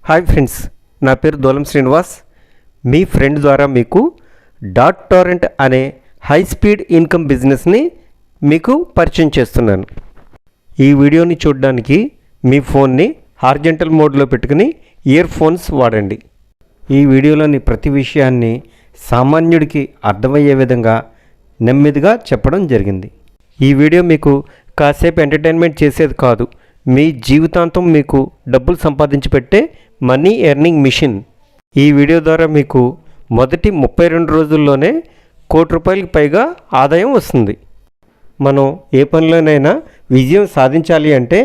Hi friends, నా పేరు దోలం శ్రీనివాస్. మీ friend ద్వారా మీకు డాట్ టోరెంట్ అనే హై స్పీడ్ ఇన్కమ్ బిజినెస్ని మీకు పరిచయం చేస్తున్నాను. ఈ వీడియోని చూడడానికి మీ ఫోన్ని హార్జెంటల్ మోడ్లో పెట్టుకుని ఇయర్ ఫోన్స్ వాడండి. ఈ వీడియోలోని ప్రతి విషయాన్ని సామాన్యుడికి అర్థమయ్యే విధంగా నెమ్మదిగా చెప్పడం జరిగింది. ఈ వీడియో మీకు కాసేపు ఎంటర్టైన్మెంట్ చేసేది కాదు, మీ జీవితాంతం మీకు డబ్బులు సంపాదించి పెట్టే మనీ ఎర్నింగ్ మిషన్. ఈ వీడియో ద్వారా మీకు మొదటి 32 రోజుల్లోనే ₹1,00,00,000 పైగా ఆదాయం వస్తుంది. మనం ఏ పనిలోనైనా విజయం సాధించాలి అంటే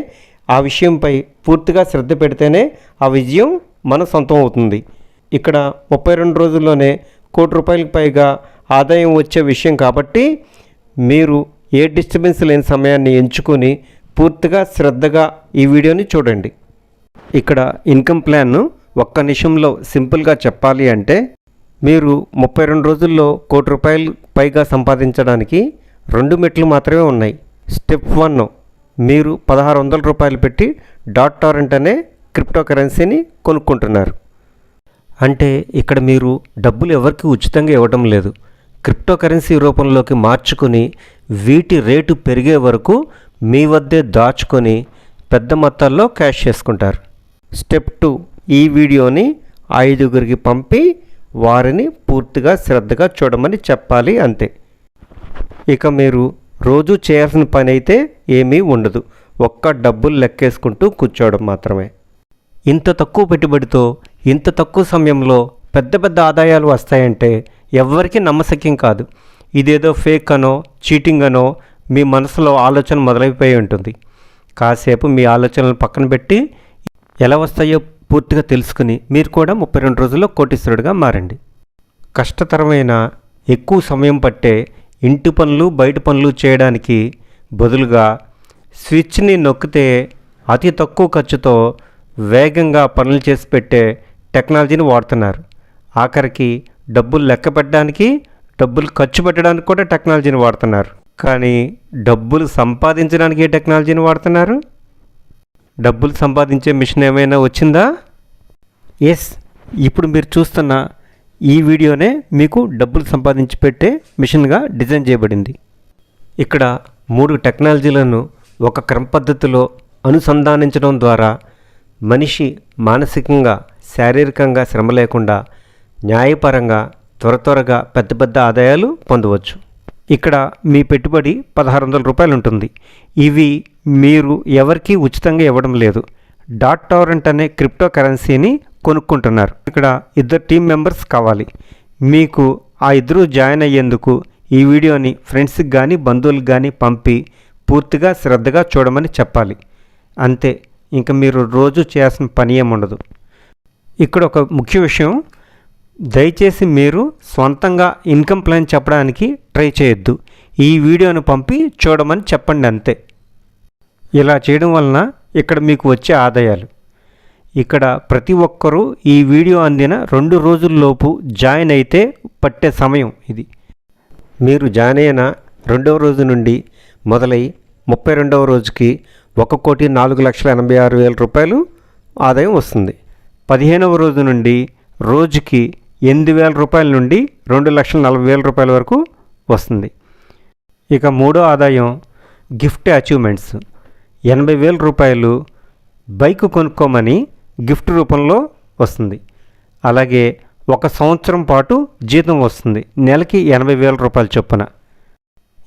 ఆ విషయంపై పూర్తిగా శ్రద్ధ పెడితేనే ఆ విజయం మన సొంతం అవుతుంది. ఇక్కడ 32 రోజుల్లోనే ₹1,00,00,000 పైగా ఆదాయం వచ్చే విషయం కాబట్టి మీరు ఏ డిస్టర్బెన్స్ లేని సమయాన్ని ఎంచుకొని పూర్తిగా శ్రద్ధగా ఈ వీడియోని చూడండి. ఇక్కడ ఇన్కమ్ ప్లాన్ను ఒక్క నిమిషంలో సింపుల్గా చెప్పాలి అంటే మీరు 32 రోజుల్లో ₹1,00,00,000 పైగా సంపాదించడానికి 2 మెట్లు మాత్రమే ఉన్నాయి. స్టెప్ 1, మీరు ₹1,600 పెట్టి డాట్ టోరెంట్ అనే క్రిప్టో కరెన్సీని కొనుక్కుంటున్నారు. అంటే ఇక్కడ మీరు డబ్బులు ఎవరికి ఉచితంగా ఇవ్వడం లేదు, క్రిప్టో కరెన్సీ రూపంలోకి మార్చుకుని వీటి రేటు పెరిగే వరకు మీ వద్దే దాచుకొని పెద్ద మొత్తాల్లో క్యాష్ చేసుకుంటారు. స్టెప్ 2, ఈ వీడియోని 5గురికి పంపి వారిని పూర్తిగా శ్రద్ధగా చూడమని చెప్పాలి, అంతే. ఇక మీరు రోజు చేయాల్సిన పని అయితే ఏమీ ఉండదు, ఒక్క డబ్బులు లెక్కేసుకుంటూ కూర్చోవడం మాత్రమే. ఇంత తక్కువ పెట్టుబడితో ఇంత తక్కువ సమయంలో పెద్ద పెద్ద ఆదాయాలు వస్తాయంటే ఎవ్వరికీ నమ్మశక్యం కాదు. ఇదేదో ఫేక్ అనో చీటింగ్ అనో మీ మనసులో ఆలోచన మొదలైపోయి ఉంటుంది. కాసేపు మీ ఆలోచనలు పక్కన పెట్టి ఎలా వస్తాయో పూర్తిగా తెలుసుకుని మీరు కూడా 32 రోజుల్లో కోటీశ్వరుడిగా మారండి. కష్టతరమైన ఎక్కువ సమయం పట్టే ఇంటి పనులు బయట పనులు చేయడానికి బదులుగా స్విచ్ని నొక్కితే అతి తక్కువ ఖర్చుతో వేగంగా పనులు చేసి పెట్టే టెక్నాలజీని వాడుతున్నారు. ఆఖరికి డబ్బులు లెక్క పెట్టడానికి, డబ్బులు ఖర్చు పెట్టడానికి కూడా టెక్నాలజీని వాడుతున్నారు. కానీ డబ్బులు సంపాదించడానికి ఏ టెక్నాలజీని వాడుతున్నారు? డబ్బులు సంపాదించే మిషన్ ఏమైనా వచ్చిందా? ఎస్, ఇప్పుడు మీరు చూస్తున్న ఈ వీడియోనే మీకు డబ్బులు సంపాదించి పెట్టే మిషన్గా డిజైన్ చేయబడింది. ఇక్కడ 3 టెక్నాలజీలను ఒక క్రమ పద్ధతిలో అనుసంధానించడం ద్వారా మనిషి మానసికంగా శారీరకంగా శ్రమ లేకుండా న్యాయపరంగా త్వరగా పెద్ద పెద్ద ఆదాయాలు పొందవచ్చు. ఇక్కడ మీ పెట్టుబడి ₹1,600 ఉంటుంది. ఇవి మీరు ఎవరికీ ఉచితంగా ఇవ్వడం లేదు, డాట్ టోరెంట్ అనే క్రిప్టో కరెన్సీని కొనుక్కుంటున్నారు. ఇక్కడ 2 టీం మెంబర్స్ కావాలి. మీకు ఆ 2 జాయిన్ అయ్యేందుకు ఈ వీడియోని ఫ్రెండ్స్కి కానీ బంధువులకు కానీ పంపి పూర్తిగా శ్రద్ధగా చూడమని చెప్పాలి, అంతే. ఇంకా మీరు రోజు చేయాల్సిన పని ఏముండదు. ఇక్కడ ఒక ముఖ్య విషయం, దయచేసి మీరు సొంతంగా ఇన్కమ్ ప్లాన్ చెప్పడానికి ట్రై చేయొద్దు. ఈ వీడియోను పంపి చూడమని చెప్పండి, అంతే. ఇలా చేయడం వలన ఇక్కడ మీకు వచ్చే ఆదాయాలు, ఇక్కడ ప్రతి ఒక్కరూ ఈ వీడియో అందిన 2 రోజుల్లోపు జాయిన్ అయితే పట్టే సమయం ఇది. మీరు జాయిన్ అయిన 2వ రోజు నుండి మొదలై 32వ రోజుకి ₹1,04,86,000 ఆదాయం వస్తుంది. 15వ రోజు నుండి రోజుకి ₹8,000 నుండి ₹2,40,000 వరకు వస్తుంది. ఇక 3వ ఆదాయం గిఫ్ట్ అచీవ్మెంట్స్. ₹80,000 బైక్ కొనుక్కోమని గిఫ్ట్ రూపంలో వస్తుంది. అలాగే 1 సంవత్సరం పాటు జీతం వస్తుంది, నెలకి ₹80,000 చొప్పున.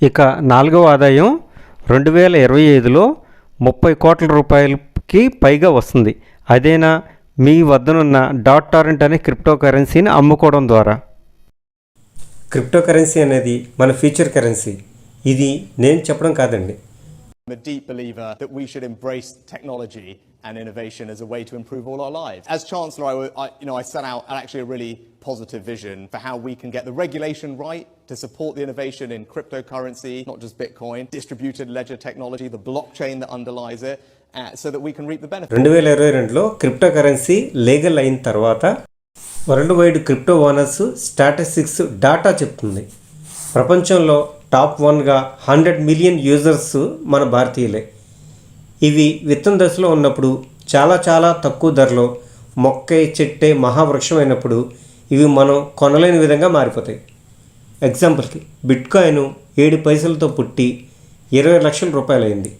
ఇక 4వ ఆదాయం 2025లో ₹30 కోట్ల పైగా వస్తుంది. అదేనా మీ వద్దనున్న డాట్ టోరెంట్ అనే క్రిప్టో కరెన్సీని అమ్ముకోవడం ద్వారా. క్రిప్టో కరెన్సీ అనేది మన ఫ్యూచర్ కరెన్సీ, ఇది నేను చెప్పడం కాదండి. I'm a deep believer that we should embrace technology and innovation as a way to improve all our lives. As Chancellor, I set out actually a really positive vision for how we can get the regulation right to support the innovation in cryptocurrency, not just Bitcoin, distributed ledger technology, the blockchain that underlies it, so that we can reap the benefits. 2022లో crypto currency legal అయిన తర్వాత world wide crypto owners statistics data చెప్తుంది. ప్రపంచంలో top 1గా 100 million users మన భారతీయులే. ఇవి విత్తన దశలో ఉన్నప్పుడు చాలా తక్కువ ధరలో మొక్కే చెట్టే మహావృక్షం అయినప్పుడు ఇవి మనం కొనలేని విధంగా మారిపోతాయి. ఎగ్జాంపుల్కి బిట్కాయిన్ 7 పైసలతో పుట్టి 20 లక్షల రూపాయలు అయింది.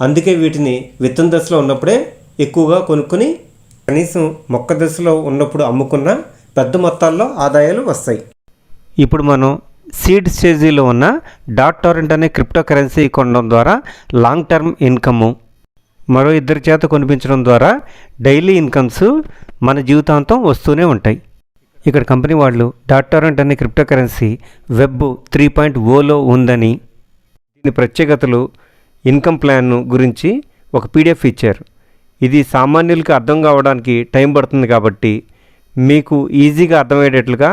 అందుకే వీటిని విత్తన దశలో ఉన్నప్పుడే ఎక్కువగా కొనుక్కొని కనీసం మొక్క దశలో ఉన్నప్పుడు అమ్ముకున్న పెద్ద మొత్తాల్లో ఆదాయాలు వస్తాయి. ఇప్పుడు మనం సీడ్ స్టేజీలో ఉన్న డాట్ టొరెంట్ అనే క్రిప్టో కరెన్సీ కొనడం ద్వారా లాంగ్ టర్మ్ ఇన్కమ్, మరో 2 చేత కొనిపించడం ద్వారా డైలీ ఇన్కమ్స్ మన జీవితాంతం వస్తూనే ఉంటాయి. ఇక్కడ కంపెనీ వాళ్ళు డాట్ టొరెంట్ అనే క్రిప్టో కరెన్సీ వెబ్ 3.0లో ఉందని, దీని ప్రత్యేకతలు, ఇన్కమ్ ప్లాన్ గురించి ఒక పీడిఎఫ్ ఇచ్చారు. ఇది సామాన్యులకి అర్థం కావడానికి టైం పడుతుంది కాబట్టి మీకు ఈజీగా అర్థమయ్యేటట్లుగా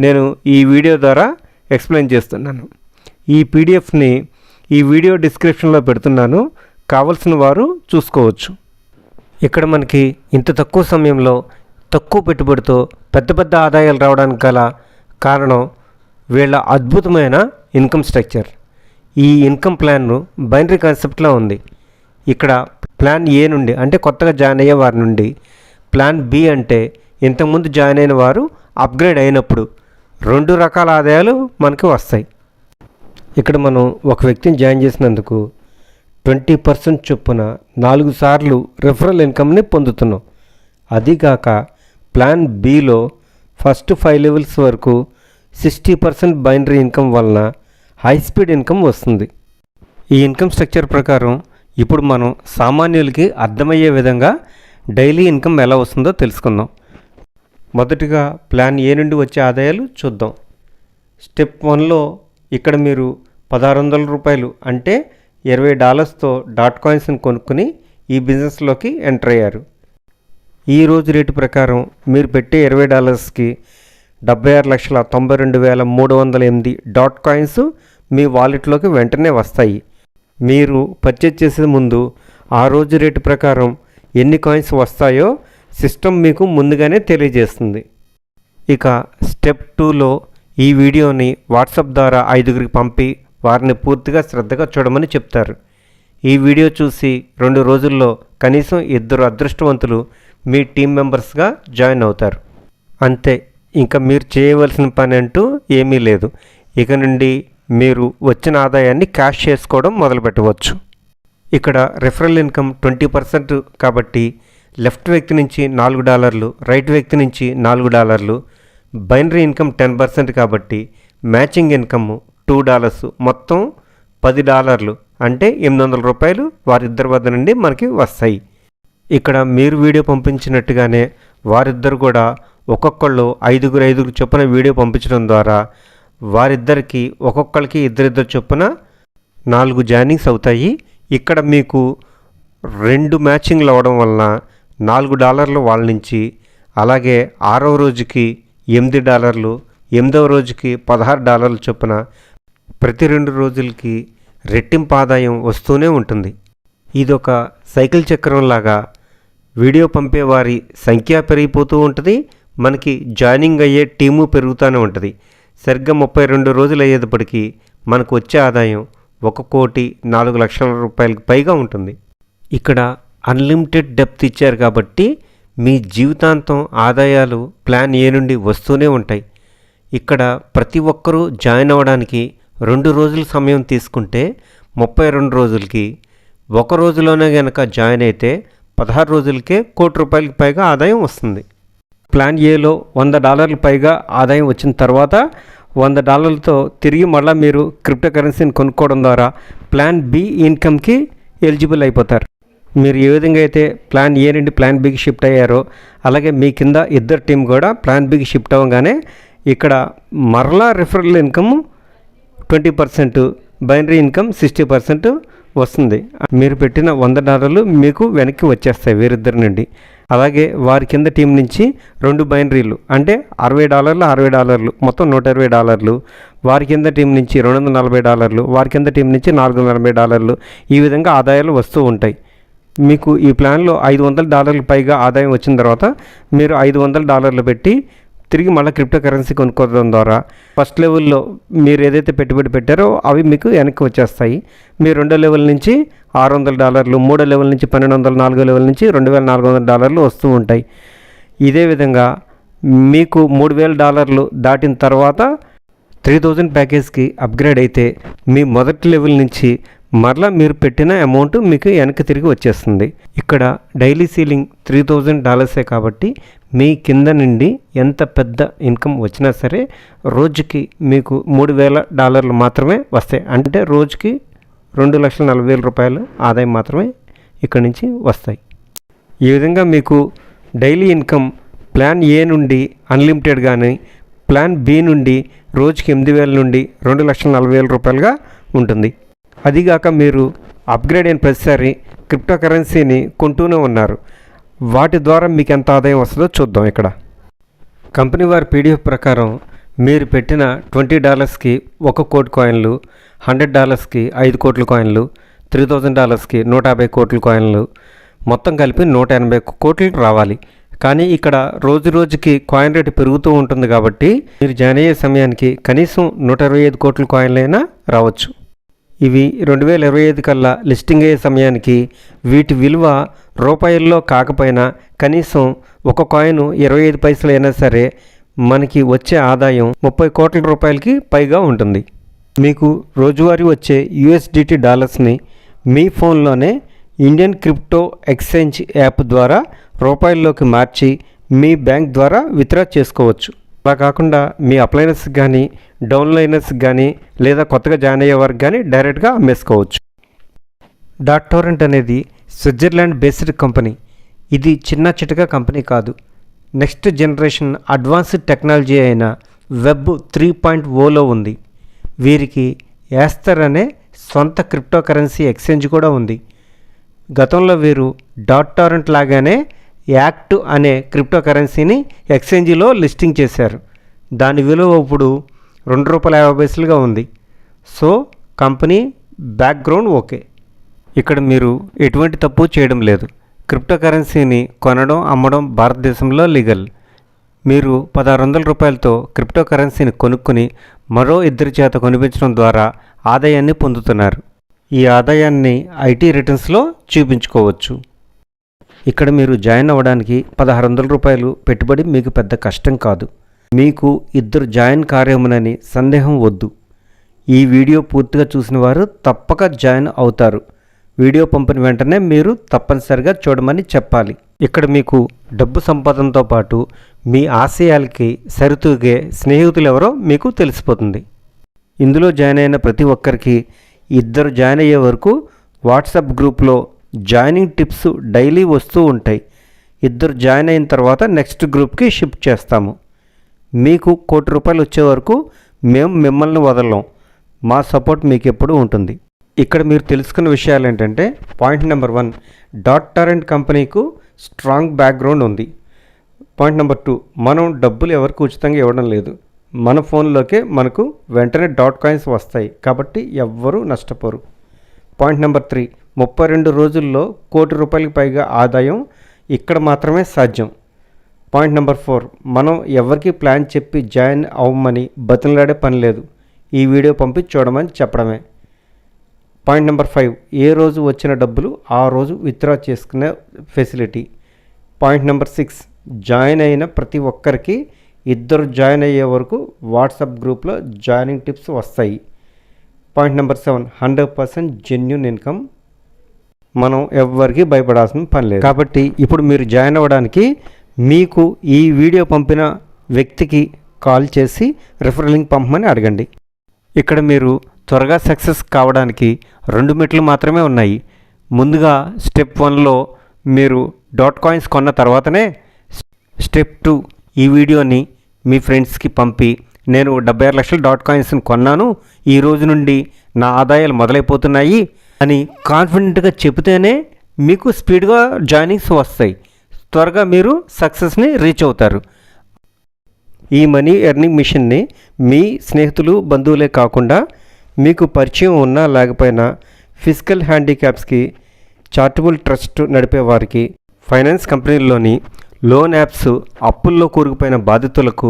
నేను ఈ వీడియో ద్వారా ఎక్స్ప్లెయిన్ చేస్తున్నాను. ఈ పీడిఎఫ్ని ఈ వీడియో డిస్క్రిప్షన్లో పెడుతున్నాను, కావలసిన వారు చూసుకోవచ్చు. ఇక్కడ మనకి ఇంత తక్కువ సమయంలో తక్కువ పెట్టుబడితో పెద్ద పెద్ద ఆదాయాలు రావడానికి గల కారణం వీళ్ళ అద్భుతమైన ఇన్కమ్ స్ట్రక్చర్. ఈ ఇన్కమ్ ప్లాన్ బైనరీ కాన్సెప్ట్లో ఉంది. ఇక్కడ ప్లాన్ ఏ నుండి అంటే కొత్తగా జాయిన్ అయ్యే వారి నుండి, ప్లాన్ బి అంటే ఇంతకుముందు జాయిన్ అయిన వారు అప్గ్రేడ్ అయినప్పుడు 2 రకాల ఆదాయాలు మనకి వస్తాయి. ఇక్కడ మనం ఒక వ్యక్తిని జాయిన్ చేసినందుకు 20% చొప్పున 4 సార్లు రెఫరల్ ఇన్కమ్ని పొందుతున్నాం. అదిగాక ప్లాన్ బిలో ఫస్ట్ 5 లెవెల్స్ వరకు 60% బైనరీ ఇన్కమ్ వలన హై స్పీడ్ ఇన్కమ్ వస్తుంది. ఈ ఇన్కమ్ స్ట్రక్చర్ ప్రకారం ఇప్పుడు మనం సామాన్యులకి అర్థమయ్యే విధంగా డైలీ ఇన్కమ్ ఎలా వస్తుందో తెలుసుకుందాం. మొదటిగా ప్లాన్ ఏ నుండి వచ్చే ఆదాయాలు చూద్దాం. స్టెప్ 1లో ఇక్కడ మీరు 1600 రూపాయలు అంటే $20తో డాట్ కాయిన్స్ని కొనుక్కుని ఈ బిజినెస్లోకి ఎంటర్ అయ్యారు. ఈ రోజు రేటు ప్రకారం మీరు పెట్టే $20కి 76,92,308 డాట్ కాయిన్స్ మీ వాలెట్లోకి వెంటనే వస్తాయి. మీరు పర్చేజ్ చేసే ముందు ఆ రోజు రేటు ప్రకారం ఎన్ని కాయిన్స్ వస్తాయో సిస్టమ్ మీకు ముందుగానే తెలియజేస్తుంది. ఇక స్టెప్ 2లో ఈ వీడియోని వాట్సాప్ ద్వారా 5గురికి పంపి వారిని పూర్తిగా శ్రద్ధగా చూడమని చెప్తారు. ఈ వీడియో చూసి 2 రోజుల్లో కనీసం 2 అదృష్టవంతులు మీ టీం మెంబర్స్గా జాయిన్ అవుతారు. అంతే, ఇంకా మీరు చేయవలసిన పని అంటూ ఏమీ లేదు. ఇక నుండి మీరు వచ్చిన ఆదాయాన్ని క్యాష్ చేసుకోవడం మొదలుపెట్టవచ్చు. ఇక్కడ రెఫరల్ ఇన్కమ్ 20% కాబట్టి లెఫ్ట్ వ్యక్తి నుంచి $4, రైట్ వ్యక్తి నుంచి $4, బైనరీ ఇన్కమ్ 10% కాబట్టి మ్యాచింగ్ ఇన్కమ్ $2, మొత్తం $10 అంటే $800 వారిద్దరి వద్ద నుండి మనకి వస్తాయి. ఇక్కడ మీరు వీడియో పంపించినట్టుగానే వారిద్దరు కూడా ఒక్కొక్కళ్ళు 5 చొప్పున వీడియో పంపించడం ద్వారా వారిద్దరికి ఒక్కొక్కరికి 2 చొప్పున 4 జాయినింగ్స్ అవుతాయి. ఇక్కడ మీకు 2 మ్యాచింగ్లు అవ్వడం వలన $4 వాళ్ళ నుంచి, అలాగే 6వ రోజుకి $8, 8వ రోజుకి $16 చొప్పున ప్రతి 2 రోజులకి రెట్టింపు ఆదాయం వస్తూనే ఉంటుంది. ఇదొక సైకిల్ చక్రంలాగా వీడియో పంపేవారి సంఖ్య పెరిగిపోతూ ఉంటుంది, మనకి జాయినింగ్ అయ్యే టీము పెరుగుతూనే ఉంటుంది. సరిగ్గా 32 రోజులు అయ్యేటప్పటికీ మనకు వచ్చే ఆదాయం 1,04,00,000 రూపాయలకు పైగా ఉంటుంది. ఇక్కడ అన్లిమిటెడ్ డెప్త్ ఇచ్చారు కాబట్టి మీ జీవితాంతం ఆదాయాలు ప్లాన్ ఏ నుండి వస్తూనే ఉంటాయి. ఇక్కడ ప్రతి ఒక్కరూ జాయిన్ అవ్వడానికి 2 రోజుల సమయం తీసుకుంటే 32 రోజులకి, ఒక రోజులోనే కనుక జాయిన్ అయితే 16 రోజులకే ₹1,00,00,000 పైగా ఆదాయం వస్తుంది. ప్లాన్ ఏలో $100 పైగా ఆదాయం వచ్చిన తర్వాత $100తో తిరిగి మళ్ళీ మీరు క్రిప్టో కరెన్సీని కొనుక్కోవడం ద్వారా ప్లాన్ బి ఇన్కమ్కి ఎలిజిబుల్ అయిపోతారు. మీరు ఏ విధంగా అయితే ప్లాన్ ఏ నుండి ప్లాన్ బికి షిఫ్ట్ అయ్యారో అలాగే మీ కింద 2 టీం కూడా ప్లాన్ బికి షిఫ్ట్ అవ్వగానే ఇక్కడ మరలా రిఫరల్ ఇన్కమ్ 20%, బైనరీ ఇన్కమ్ 60% వస్తుంది. మీరు పెట్టిన $100 మీకు వెనక్కి వచ్చేస్తాయి వీరిద్దరి నుండి. అలాగే వారి కింద టీం నుంచి 2 బైనరీలు అంటే $60, $60 మొత్తం $120, వారి కింద టీం నుంచి $240, వారి కింద టీం నుంచి $440, ఈ విధంగా ఆదాయాలు వస్తూ ఉంటాయి. మీకు ఈ ప్లాన్లో $500 పైగా ఆదాయం వచ్చిన తర్వాత మీరు $500 పెట్టి తిరిగి మళ్ళీ క్రిప్టో కరెన్సీ కొనుక్కోవడం ద్వారా ఫస్ట్ లెవెల్లో మీరు ఏదైతే పెట్టుబడి పెట్టారో అవి మీకు వెనక్కి వచ్చేస్తాయి. మీరు 2వ లెవెల్ నుంచి $600, 3వ లెవెల్ నుంచి $1,200, 4వ లెవెల్ నుంచి $2,400 వస్తూ ఉంటాయి. ఇదే విధంగా మీకు $3,000 దాటిన తర్వాత 3000 ప్యాకేజ్కి అప్గ్రేడ్ అయితే మీ మొదటి లెవెల్ నుంచి మరలా మీరు పెట్టిన అమౌంట్ మీకు వెనక్కి తిరిగి వచ్చేస్తుంది. ఇక్కడ డైలీ సీలింగ్ $3,000 కాబట్టి మీ కింద నుండి ఎంత పెద్ద ఇన్కమ్ వచ్చినా సరే రోజుకి మీకు $3,000 మాత్రమే వస్తాయి. అంటే రోజుకి $2,40,000 ఆదాయం మాత్రమే ఇక్కడి నుంచి వస్తాయి. ఈ విధంగా మీకు డైలీ ఇన్కమ్ ప్లాన్ ఏ నుండి అన్లిమిటెడ్ కానీ ప్లాన్ బి నుండి రోజుకి 8,000 నుండి $2,40,000 ఉంటుంది. అదిగాక మీరు అప్గ్రేడ్ అయిన ప్రతిసారి క్రిప్టో కరెన్సీని కొంటూనే ఉన్నారు. వాటి ద్వారా మీకు ఎంత ఆదాయం వస్తుందో చూద్దాం. ఇక్కడ కంపెనీ వారి పీడిఎఫ్ ప్రకారం మీరు పెట్టిన $20కి 1 కోటి కాయిన్లు, $100కి 5 కోట్ల కాయిన్లు, $3,000కి 150 కోట్ల కాయిన్లు, మొత్తం కలిపి 180 కోట్లు రావాలి. కానీ ఇక్కడ రోజు రోజుకి కాయిన్ రేటు పెరుగుతూ ఉంటుంది కాబట్టి మీరు జాయిన్ అయ్యే సమయానికి కనీసం 125 కోట్ల కాయిన్లైనా రావచ్చు. ఇవి 2025 కల్లా లిస్టింగ్ అయ్యే సమయానికి వీటి విలువ రూపాయల్లో కాకపోయినా కనీసం ఒక కాయిన్ 25 పైసలు అయినా సరే మనకి వచ్చే ఆదాయం 30 కోట్ల రూపాయలకి పైగా ఉంటుంది. మీకు రోజువారీ వచ్చే USDT డాలర్స్ని మీ ఫోన్లోనే ఇండియన్ క్రిప్టో ఎక్స్చేంజ్ యాప్ ద్వారా రూపాయల్లోకి మార్చి మీ బ్యాంక్ ద్వారా విత్డ్రా చేసుకోవచ్చు. అలా కాకుండా మీ అప్లైనర్స్కి కానీ డౌన్లైనర్స్కి కానీ లేదా కొత్తగా జాయిన్ అయ్యే వారికి కానీ డైరెక్ట్గా అమ్మేసుకోవచ్చు. డాట్టోరెంట్ అనేది స్విట్జర్లాండ్ బేస్డ్ కంపెనీ. ఇది చిన్న చిటక కంపెనీ కాదు. నెక్స్ట్ జనరేషన్ అడ్వాన్స్డ్ టెక్నాలజీ అయిన వెబ్ 3.0లో ఉంది. వీరికి యాస్తర్ అనే సొంత క్రిప్టో కరెన్సీ ఎక్స్చేంజ్ కూడా ఉంది. గతంలో వీరు డాట్టోరెంట్ లాగానే యాక్ట్ అనే క్రిప్టో కరెన్సీని ఎక్స్చేంజిలో లిస్టింగ్ చేశారు. దాని విలువ ఇప్పుడు $2.50 ఉంది. So company background okay. ఇక్కడ మీరు ఎటువంటి తప్పు చేయడం లేదు. క్రిప్టో కరెన్సీని కొనడం అమ్మడం భారతదేశంలో లీగల్. మీరు $1,600 క్రిప్టో కరెన్సీని కొనుక్కొని మరో 2 చేత కొనిపించడం ద్వారా ఆదాయాన్ని పొందుతున్నారు. ఈ ఆదాయాన్ని ఐటీ రిటర్న్స్లో చూపించుకోవచ్చు. ఇక్కడ మీరు జాయిన్ అవ్వడానికి $1,600 పెట్టుబడి మీకు పెద్ద కష్టం కాదు. మీకు 2 జాయిన్ కార్యమునని సందేహం వద్దు. ఈ వీడియో పూర్తిగా చూసిన వారు తప్పక జాయిన్ అవుతారు. వీడియో పంపిన వెంటనే మీరు తప్పనిసరిగా చూడమని చెప్పాలి. ఇక్కడ మీకు డబ్బు సంపాదనతో పాటు మీ ఆశయాలకి సరితూగే స్నేహితులు ఎవరో మీకు తెలిసిపోతుంది. ఇందులో జాయిన్ అయిన ప్రతి ఒక్కరికి 2 జాయిన్ అయ్యే వరకు వాట్సాప్ గ్రూప్లో జాయినింగ్ టిప్స్ డైలీ వస్తూ ఉంటాయి. 2 జాయిన్ అయిన తర్వాత నెక్స్ట్ గ్రూప్కి షిఫ్ట్ చేస్తాము. మీకు $1 కోటి వచ్చే వరకు మేము మిమ్మల్ని వదలం. మా సపోర్ట్ మీకు ఎప్పుడూ ఉంటుంది. ఇక్కడ మీరు తెలుసుకున్న విషయాలు ఏంటంటే, పాయింట్ నెంబర్ 1, డాట్టోరెంట్ కంపెనీకు స్ట్రాంగ్ బ్యాక్గ్రౌండ్ ఉంది. పాయింట్ నెంబర్ 2, మనం డబ్బులు ఎవరికి ఉచితంగా ఇవ్వడం లేదు. మన ఫోన్లోకే మనకు వెంటనే డాట్ కాయిన్స్ వస్తాయి కాబట్టి ఎవ్వరూ నష్టపోరు. పాయింట్ నెంబర్ 3, 32 రోజుల్లో $1 కోటి పైగా ఆదాయం ఇక్కడ మాత్రమే సాధ్యం. పాయింట్ నెంబర్ 4, మనం ఎవరికి ప్లాన్ చెప్పి జాయిన్ అవ్వమని బతిలాడే పని లేదు. ఈ వీడియో పంపి చూడమని చెప్పడమే. పాయింట్ నెంబర్ 5, ఏ రోజు వచ్చిన డబ్బులు ఆ రోజు విత్డ్రా చేసుకునే ఫెసిలిటీ. పాయింట్ నెంబర్ 6, జాయిన్ అయిన ప్రతి ఒక్కరికి 2 జాయిన్ అయ్యే వరకు వాట్సాప్ గ్రూప్లో జాయినింగ్ టిప్స్ వస్తాయి. Point number 7, 100% genuine income. మనం ఎవరికి భయపడాల్సిన పని లేదు. కాబట్టి ఇప్పుడు మీరు జాయిన్ అవ్వడానికి మీకు ఈ వీడియో పంపిన వ్యక్తికి కాల్ చేసి రిఫరల్ లింక్ పంపమని అడగండి. ఇక్కడ మీరు త్వరగా సక్సెస్ కావడానికి 2 మెట్లు మాత్రమే ఉన్నాయి. ముందుగా స్టెప్ 1లో మీరు డాట్ కాయిన్స్ కొన్న తర్వాతనే స్టెప్ 2 ఈ వీడియోని మీ ఫ్రెండ్స్కి పంపి, నేను 76 లక్షల డాట్ కాయిన్స్ని కొన్నాను, ఈ రోజు నుండి నా ఆదాయాలు మొదలైపోతున్నాయి అని కాన్ఫిడెంట్గా చెబితేనే మీకు స్పీడ్గా జాయినింగ్స్ వస్తాయి. త్వరగా మీరు సక్సెస్ని రీచ్ అవుతారు. ఈ మనీ ఎర్నింగ్ మిషన్ని మీ స్నేహితులు బంధువులే కాకుండా మీకు పరిచయం ఉన్నా లేకపోయినా ఫిజికల్ హ్యాండిక్యాప్స్కి, చారిటబుల్ ట్రస్ట్ నడిపే వారికి, ఫైనాన్స్ కంపెనీల్లోని లోన్ యాప్స్, అప్పుల్లో కూరుకుపోయిన బాధితులకు,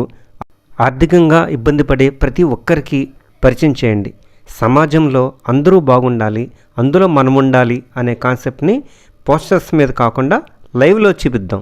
ఆర్థికంగా ఇబ్బంది పడే ప్రతి ఒక్కరికి పరిచయం చేయండి. సమాజంలో అందరూ బాగుండాలి, అందులో మనం ఉండాలి అనే కాన్సెప్ట్ని పోస్టర్స్ మీద కాకుండా లైవ్లో చూపిద్దాం.